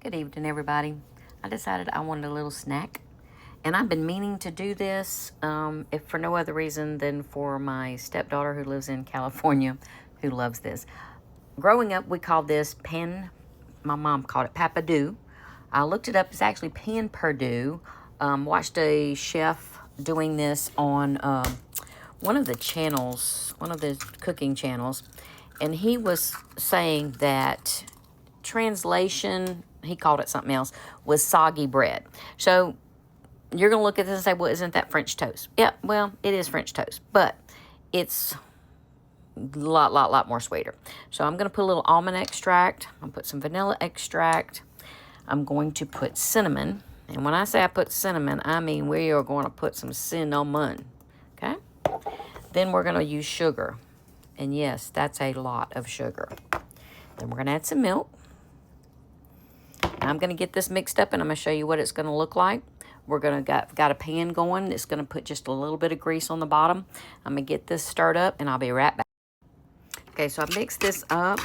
Good evening, everybody. I decided I wanted a little snack, and I've been meaning to do this, if for no other reason than for my stepdaughter who lives in California, who loves this. Growing up, we called this my mom called it perdu. I looked it up. It's actually perdu. Watched a chef doing this on one of the channels, one of the cooking channels, and he was saying that translation, he called it something else, was soggy bread. So you're going to look at this and say, well, isn't that French toast? Yeah, well, it is French toast, but it's a lot more sweeter. So I'm going to put a little almond extract. I'm going to put some vanilla extract. I'm going to put cinnamon. And when I say I put cinnamon, I mean we are going to put some cinnamon. Okay? Then we're going to use sugar. And yes, that's a lot of sugar. Then we're going to add some milk. I'm going to get this mixed up, and I'm going to show you what it's going to look like. We're going to got a pan going. It's going to put just a little bit of grease on the bottom. I'm going to get this stirred up, and I'll be right back. Okay, so I mixed this up.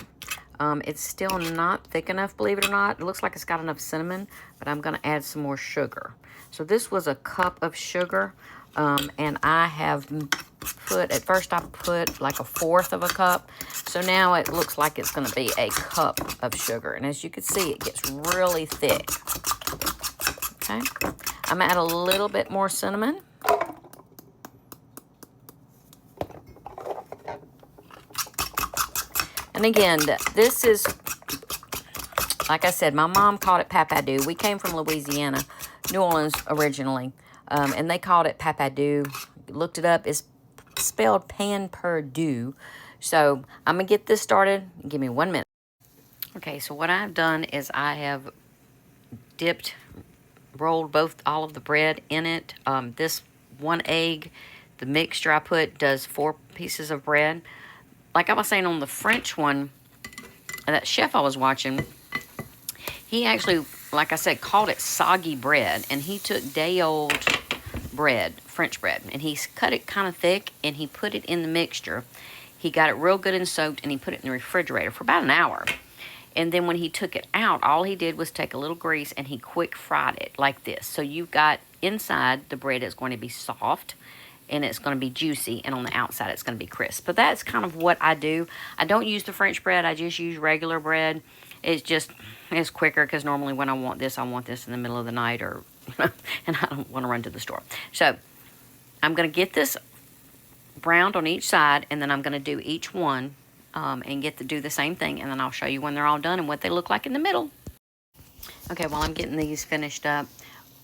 It's still not thick enough, believe it or not. It looks like it's got enough cinnamon, but I'm going to add some more sugar. So this was a cup of sugar, and I have put, at first I put like 1/4 of a cup. So now it looks like it's going to be a cup of sugar. And as you can see, it gets really thick. Okay, I'm going to add a little bit more cinnamon. And again, this is, like I said, my mom called it perdu. We came from Louisiana, New Orleans originally, and they called it perdu. Looked it up. It's spelled perdu. So I'm going to get this started. Give me 1 minute. Okay, so what I've done is I have rolled all of the bread in it. This 1 egg, the mixture I put does 4 pieces of bread. Like I was saying on the French one, that chef I was watching, he actually, like I said, called it soggy bread. And he took day-old bread, French bread, and he cut it kind of thick, and he put it in the mixture. He got it real good and soaked, and he put it in the refrigerator for about an hour. And then when he took it out, all he did was take a little grease, and he quick fried it like this. So you've got inside, the bread is going to be soft, and it's going to be juicy, and on the outside it's going to be crisp. But that's kind of what I do. I don't use the French bread. I just use regular bread. It's quicker, because normally when I want this in the middle of the night, or and I don't want to run to the store. So I'm going to get this browned on each side, and then I'm going to do each one and do the same thing, and then I'll show you when they're all done and what they look like in the middle. Okay, while I'm getting these finished up,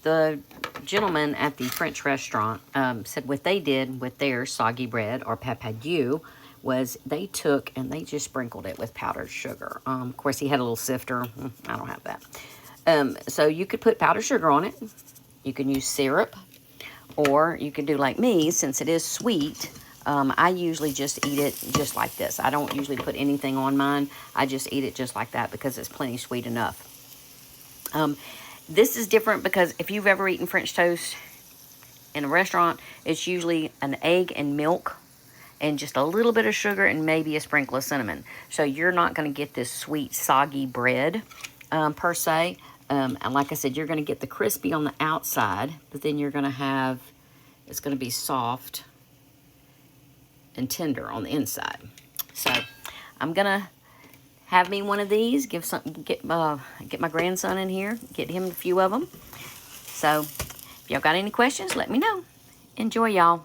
the gentleman at the French restaurant said what they did with their soggy bread, or perdu, was they took and they just sprinkled it with powdered sugar. Of course, he had a little sifter. I don't have that. So you could put powdered sugar on it. You can use syrup, or you can do like me, since it is sweet. I usually just eat it just like this. I don't usually put anything on mine. I just eat it just like that because it's plenty sweet enough. This is different because if you've ever eaten French toast in a restaurant, it's usually an egg and milk and just a little bit of sugar and maybe a sprinkle of cinnamon. So you're not going to get this sweet, soggy bread per se. And like I said, you're going to get the crispy on the outside, but then you're going to have, it's going to be soft and tender on the inside. So I'm going to have me one of these, get my grandson in here, get him a few of them. So if y'all got any questions, let me know. Enjoy, y'all.